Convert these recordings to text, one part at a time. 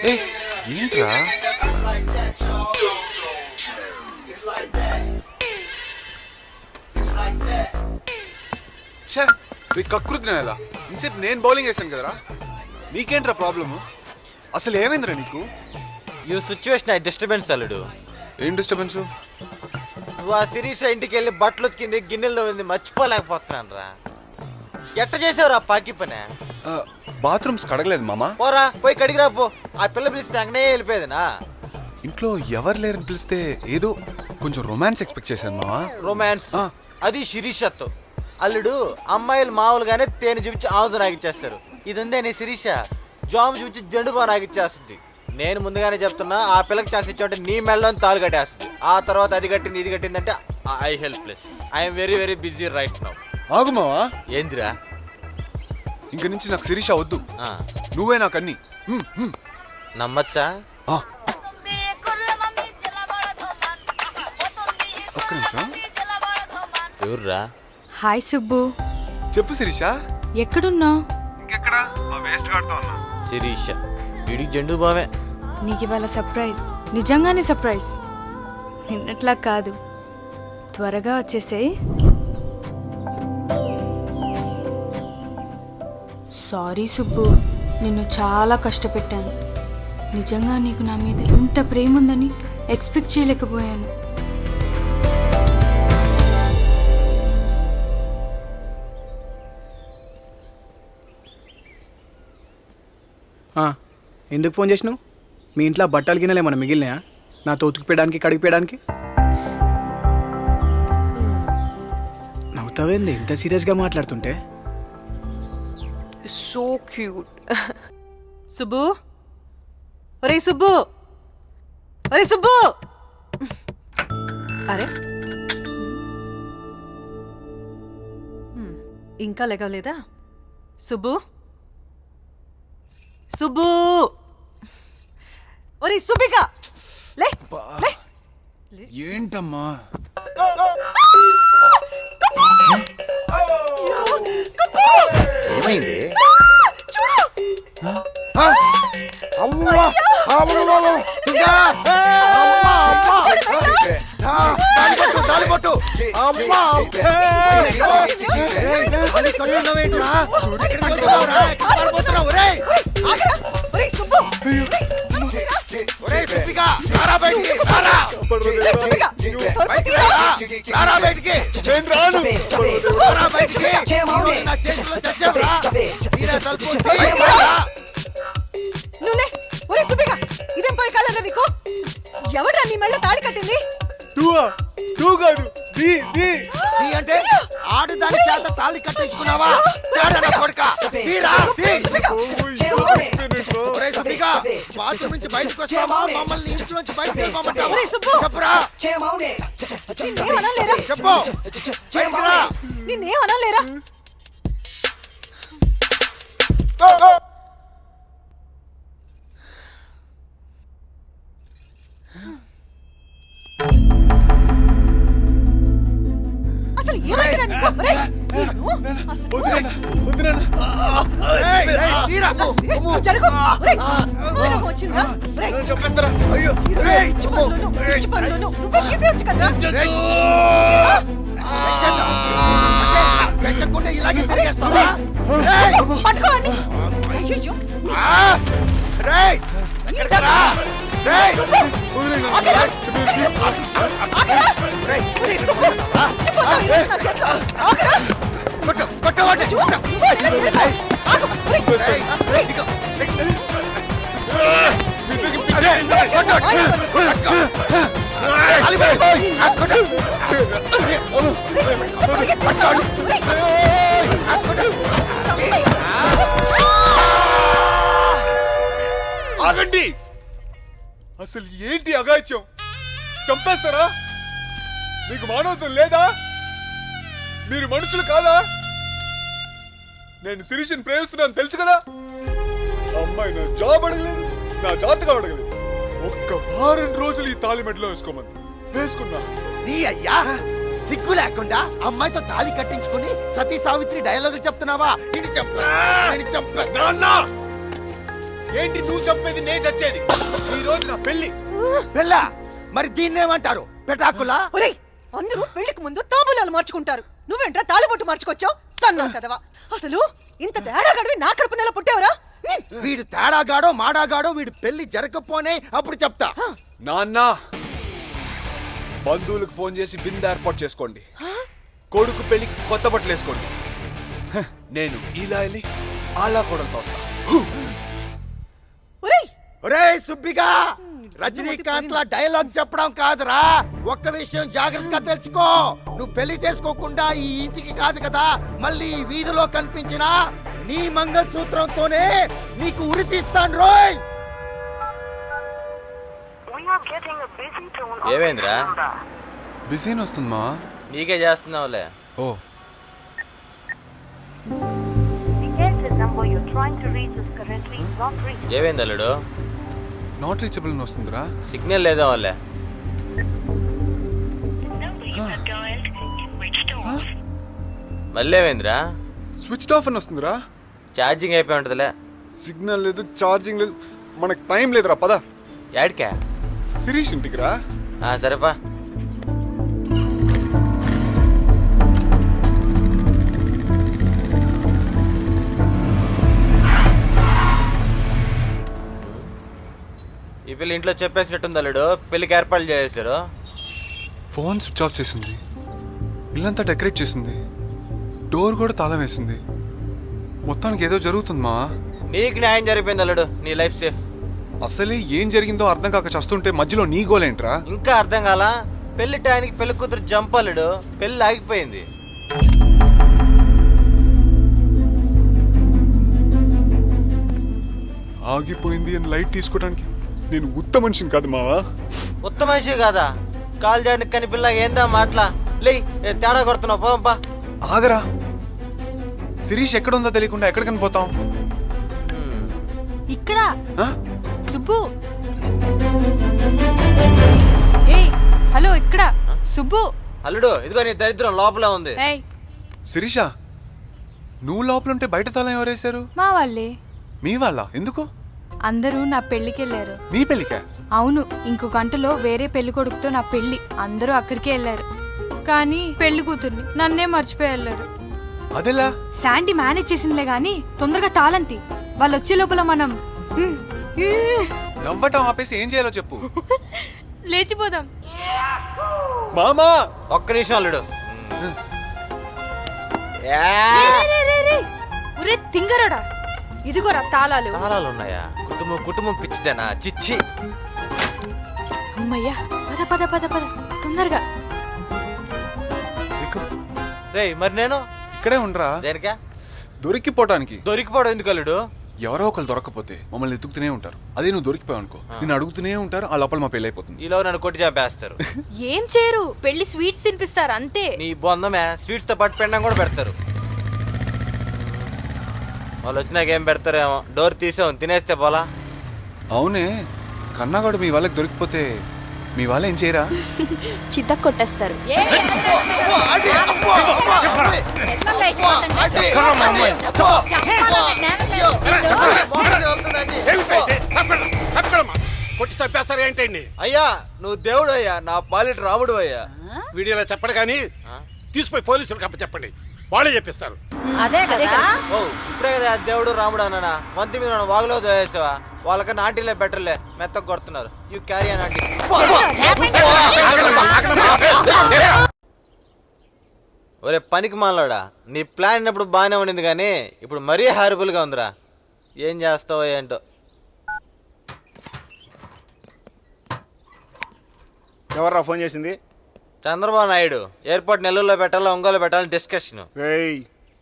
ఏంట్రా కకృతి ఎలా ఇంసేపు నేను బౌలింగ్ వేసాను కదరా, నీకేంట్రా ప్రాబ్లము? అసలు ఏమైందిరా నీకు? ఈ సిచ్యువేషన్ డిస్టర్బెన్స్ అల్లుడు. ఏం డిస్టర్బెన్స్? నువ్వు ఆ శిరీష ఇంటికి వెళ్ళి బట్టలు ఉతికింది, గిన్నెల్లో ఉంది, మర్చిపోలేకపోతున్నాను రా. ఎట్ట చేసావురా పాకి పని? బాత్రూమ్స్ కడగలేదు మామా. పోరా పోయి కడిగిరా పో. ఆ పిల్ల పిలిస్తే అంగనే వెళ్ళిపోయేదినా? ఇంట్లో ఎవరు లేరని పిలిస్తే ఏదో కొంచెం రొమాన్స్ ఎక్స్పెక్ట్ చేశాను మామా. రొమాన్స్? అది శిరీషతో. అల్లుడు అమ్మాయిలు మామూలుగానే తేనె చూపించి ఆవుతో నాగిచ్చేస్తారు. ఇది ఉందే నీ శిరీష జాము చూపించి జండుబా నాగిచ్చేస్తుంది. నేను ముందుగానే చెప్తున్నా, ఆ పిల్లకి ఛాన్స్ ఇచ్చామంటే నీ మెళ్ళని తాలు కట్టేస్తుంది. ఆ తర్వాత అది కట్టింది ఇది కట్టిందంటే I helpless. I'm very very busy right now. ఆగు మావా. ఏందిరా? ఇంక నుంచి నాకు శిరీష వద్దు, నువ్వే నాకు అన్ని. నమ్మచ్చా? ఒక్క నిమిషం. ఎవర్రా? హాయ్ సుబ్బు. చెప్పు శిరీష. ఎక్కడున్నావు? ఇంకెక్కడ? వేస్ట్ గాడుతో ఉన్నా. శిరీష వీడికి జండు బావే. నీకు ఇవాళ సర్ప్రైజ్, నిజంగానే సర్ప్రైజ్. నిన్నట్లా కాదు, త్వరగా వచ్చేసేయ్. సారీ సుబ్బు, నిన్ను చాలా కష్టపెట్టాను. నిజంగా నీకు నా మీద ఇంత ప్రేమ ఉందని ఎక్స్పెక్ట్ చేయలేకపోయాను. ఎందుకు ఫోన్ చేసినావు? మీ ఇంట్లో బట్టలు గిన్నెలు ఏమన్నా మిగిలినాయా నాతో ఉతికిపోయడానికి కడిగిపోయడానికి? నవ్వుతావేంది ఇంత సీరియస్గా మాట్లాడుతుంటే? So cute. సుబ్బు, ఒరే సుబ్బు, ఒరే సుబ్బు. అరే ఇంకా లేగలేదా? సుబ్బు, సుబ్బు, ఒరే సుబ్బిగా లే లే. ఏంటమ్మా? ఏమైంది? ఇదేం పోయి కాలరా నీకు? ఎవడ్రా నీ మెళ్ళ తాళి కట్టింది? అంటే ఆడదాని చేత తాళి కట్టించుకున్నావా? బాత్రూమ్ నుంచి బయటకు వస్తావా? మమ్మల్ని ఇంట్లో నుంచి బయటకు చెప్పరా? చెప్పు. నిన్నేమనలేరా? అసలు ఏమైందిరా నీకు? జరుగు. వచ్చిందా? చెప్పేస్తారా? నువ్వే తీసేయచ్చు కదా. ఇలాగే తిరిగేస్తావా? పట్టుకోండి. అయ్యో ఆగండి. అసలు ఏంటి అగాయిత్యం? చంపేస్తారా? మీకు మానవత్వం లేదా? మీరు మనుషులు కాదా? నేను శిరీషని ప్రేమిస్తున్నాను తెలుసు కదా. అమ్మాయి నా జాబ్ అడగలేదు, నా జాతకం అడగలేదు. ఒక్క వారం రోజులు ఈ తాళి మెడలో వేసుకున్నా. నీ అయ్యా సిగ్గు లేకుండా అమ్మాయితో తాళి కట్టించుకుని సతీ సావిత్రి డైలాగులు చెప్తున్నావా? ఏంటి నువ్వు చెప్పేది నేను చచ్చేది? ఈ రోజు నా పెళ్లి. పెళ్ళ మరి దీన్ని ఏమంటారు? పెటాకులా? ఒరేయ్ అందరూ పెళ్లికి ముందు తాంబూలాలు మార్చుకుంటారు. నువ్వేంట్రా తాళిబొట్టు మార్చుకొచ్చావు? సన్నా కదవా. అసలు ఇంత తేడా గడివి నా కడుపు నెల పుట్టావురా? వీడు తేడాగాడో మాడాగాడో వీడు పెళ్లి జరగకపోనే అప్పుడు చెప్తా. నాన్న బంధువులకు ఫోన్ చేసి విందు ఏర్పాటు చేసుకోండి. కొడుకు పెళ్లికి కొత్త బట్టలు వేసుకోండి. నేను ఇలా వెళ్ళి అలా కూడా తోస్తా. ఒరేయ్ ఒరేయ్ సుబ్బిగా, రజనీకాంత్ లా డైలాగ్ చెప్పడం కాదురా. ఒక్క విషయం జాగ్రత్తగా తెలుసుకో. నువ్వు పెళ్లి చేసుకోకుండా ఈ ఇంటికి కాదు కదా, మళ్ళీ ఈ వీధిలో కనిపించిన నీ మంగళసూత్రంతోనే నీకు ఉరి తీస్తాను రోయ్. ఏమైందిరా? బిజీని వస్తుందమ్మా. నీకే చేస్తున్నావులే. ఓ ఏమైంది అల్లుడు? నాట్ రీచబుల్ అని వస్తుందిరా. సిగ్నల్ లేదా వాళ్ళే? మళ్ళీ ఏమైందిరా? స్విచ్ ఆఫ్ అని వస్తుందిరా. ఛార్జింగ్ అయిపోయి ఉంటుందిలే. సిగ్నల్ లేదు, ఛార్జింగ్ లేదు, మనకు టైం లేదురా. పద యాడికా? శిరీష్ ఇంటికి రా. సరేపా. ఈ పిల్ల ఇంట్లో చెప్పేసినట్టుంది అల్లుడు. పెళ్లికి ఏర్పాట్లు చేశారు. ఫోన్ స్విచ్ ఆఫ్ చేసింది, ఇల్లంతా డెకరేట్ చేసింది, డోర్ కూడా తాళం వేసింది. మొత్తానికి ఏదో జరుగుతుందమ్మా. నీకు న్యాయం జరిగిపోయింది అల్లుడు. నీ లైఫ్ సేఫ్. అసలే ఏం జరిగిందో అర్థం కాక చస్తుంటే మధ్యలో నీ గోలేంట్రా? ఇంకా అర్థం కాలా? పెళ్లి టైంకి పెళ్లి కూతురు జంప్ అల్లుడు. పెళ్లి ఆగిపోయింది. ఆగిపోయింది అని లైట్ తీసుకోవడానికి నేను ఉత్త మనిషిని కాదు మావా. ఉత్తమ మనిషి కాదా? కాల్ జాడికి కని పిల్ల ఏందా మాటలా? లే తేడా కొడుతున్నావు. పోంపా. ఆగరా. శిరీష్ ఎక్కడుందో తెలియకుండా ఎక్కడ కనిపోతాం? ఇక్కడ ఆ? సుబ్బు. ఏయ్ హలో, ఇక్కడ సుబ్బు. అల్లుడు ఇదిగో నీ దరిద్రం లోపలే ఉంది. ఏయ్ శిరీష, నువ్వు లోపలుంటే బయట తాళం ఎవరేశారు? మా వాళ్ళే. మీ వాళ్ళ? ఎందుకు? అందరూ నా పెళ్లికి వెళ్ళారు. నీ పెళ్ళికా? అవును, ఇంకో గంటలో వేరే పెళ్లి కొడుకుతో నా పెళ్లి. అందరూ అక్కడికే వెళ్ళారు. కానీ పెళ్లి కూతుర్ని నన్నే మర్చిపోయి వెళ్ళారు. అదెలా? శాండీ మేనేజ్ చేసిందిలే గాని తొందరగా తాళంతి. వాళ్ళు వచ్చే లోపల మనం నవ్వటం ఆపేసి ఏం చేయాలో చెప్పు. లేచిపోదాం. మామా ఒక్క నిమిషం అల్లుడు. ఒరే తింగరడా, ఇదిగోరా తాళాలు. తాళాలు ఉన్నాయా? కుటుంబం కుటుంబం పిచ్చిదేనా? చిచ్చి. అమ్మయ్యా, పద పద పద పద తొందరగా. రేయ్ మరి నేను ఇక్కడే ఉండరా. దేనికా? దొరికిపోవటానికి. దొరికిపోవడం ఎందుకు అల్లుడు? ఎవరో ఒకరు దొరకకపోతే మమ్మల్ని ఎత్తుకుతూనే ఉంటారు. అదే నువ్వు దొరికిపోయావు అనుకో, నేను అడుగుతూనే ఉంటారు. ఆ లోపల మా పెళ్లి అయిపోతుంది. ఈలో నన్ను కొట్టి చంపేస్తారు. ఏం చేయరు, పెళ్లి స్వీట్స్ తినిపిస్తారు అంతే. నీ బొందమే. స్వీట్స్ తో పాటు పెండం కూడా పెడతారు. వాళ్ళు వచ్చినాక ఏం పెడతారేమో. డోర్ తీసాం, తినేస్తే పోలా. అవునే, కన్నాగాడు మీ వాళ్ళకి దొరికిపోతే మీ వాళ్ళు ఏం చేయరా? చిత్త కొట్టేస్తారు. కొట్టి చంపేస్తారు ఏంటండి? అయ్యా నువ్వు దేవుడు అయ్యా, నా పాలిట రాముడు అయ్యా. వీడియోలో చెప్పడు కానీ తీసుకుపోయి పోలీసులకు అప్ప చెప్పండి, వాళ్ళే చెప్పిస్తారు. అదే కదా. ఓ ఇప్పుడే కదా దేవుడు రాముడు అన్నానా? మంత్రి మీద వాగులో వేసావా? వాళ్ళకన్నా ఆంటీలే బెటర్లే, మెత్తకు కొడుతున్నారు. You carry an aunty. ఒరే పనికి మాలోడా, నీ ప్లాన్ ఉన్నప్పుడు బాగానే ఉండింది కానీ ఇప్పుడు మరీ హారబుల్గా ఉందిరా. ఏం చేస్తావో ఏంటో. ఎవర్రా ఫోన్ చేసింది? చంద్రబాబు నాయుడు ఎయిర్పోర్ట్ నెల్లూరులో పెట్టాలా ఒంగోలు పెట్టాలని డిస్కషన్.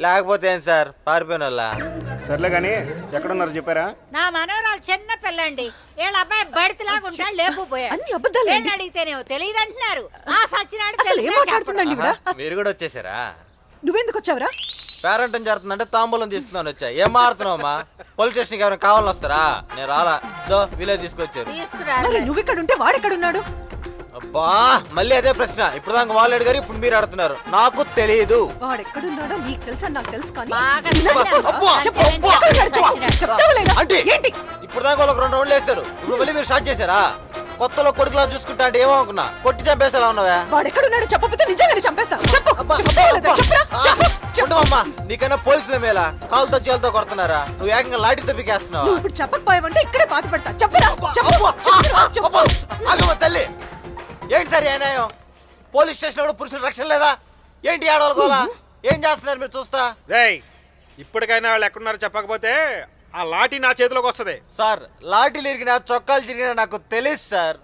లేకపోతే ఏం సార్, పారిపోయిన వాళ్ళ. సర్లే కానీ ఎక్కడున్నారు చెప్పారా? నా మనవరాలు చిన్న పిల్లండి. వీళ్ళ అబ్బాయి బడితలాగా ఉంటాడు, లేకపోయాడు. అన్ని అబద్ధాలు వీళ్ళని అడిగితేనేమో తెలియదు అంటున్నారు. ఆ సచ్చినాడు అసలు ఏం మాట్లాడుతుందండి ఈవిడ? మీరు కూడా వచ్చేసారా? నువ్వెందుకు వచ్చావురా? పేరెంటం జరుగుతుందంటే తాంబూలం తీసుకున్నాను వచ్చా. ఏం మారుతున్నావమ్మా? పోలీస్ స్టేషన్కి ఎవరైనా కావాలని వస్తారా? నేను రాలా. వీళ్ళే తీసుకొచ్చారు. మరి నువ్వు ఇక్కడ ఉంటే వాడెక్కడున్నాడు? అబ్బా మళ్ళీ అదే ప్రశ్న. ఇప్పుడు దాకా వాళ్ళు అడిగారు, ఇప్పుడు మీరు అడుగుతున్నారు. నాకు తెలియదు. వాడెక్కడున్నాడో నీకు తెలుసా? నాకు తెలుసు కానీ బాగా ఇలా చెప్పు. అబ్బా, చెప్పు. అబ్బా. ఎక్కడున్నాడు చెప్పు. చెప్తావా లేదా? ఆంటీ, ఏంటి? ఈ ఇప్పుడు దాకా వాళ్ళకి 2 రౌండ్లు వేస్తారు. ఇప్పుడు మళ్ళీ మీరు స్టార్ట్ చేశారా? కొత్తలో కొడుకులా చూసుకుంటా అంటే ఏమో అనుకున్నా. కొట్టి చంపేసేలా ఉన్నావా? వాడెక్కడున్నాడు చెప్పకపోతే నిజంగానే చంపేస్తా. చెప్పు అబ్బా, చెప్పు లేదా? చెప్పురా, చెప్పు, చెప్పు. ఉండవమ్మా, నీకన్నా పోలీసుల మేలా కాలుతో చేలతో కొడుతున్నారా? నువ్వు ఏకంగా లాఠీతో పీకేస్తున్నావా? నువ్వు ఇప్పుడు చెప్పకపోయావంటే ఇక్కడే పాత పెడతా. చెప్పురా, చెప్పు, చెప్పురా, చెప్పు. ఆగమ్మ తల్లి, ఏంటి సార్ ఈ అన్యాయం? పోలీస్ స్టేషన్ కూడా పురుషుల రక్షణ లేదా? ఏంటి ఆడవాళ్ళకోలా? ఏం చేస్తున్నారు మీరు చూస్తా? రేయ్, ఇప్పటికైనా వాళ్ళు ఎక్కడున్నారో చెప్పకపోతే ఆ లాఠీ నా చేతిలోకి వస్తుంది. సార్, లాఠీలు ఇరిగినా చొక్కాలు తిరిగినా నాకు తెలియదు సార్.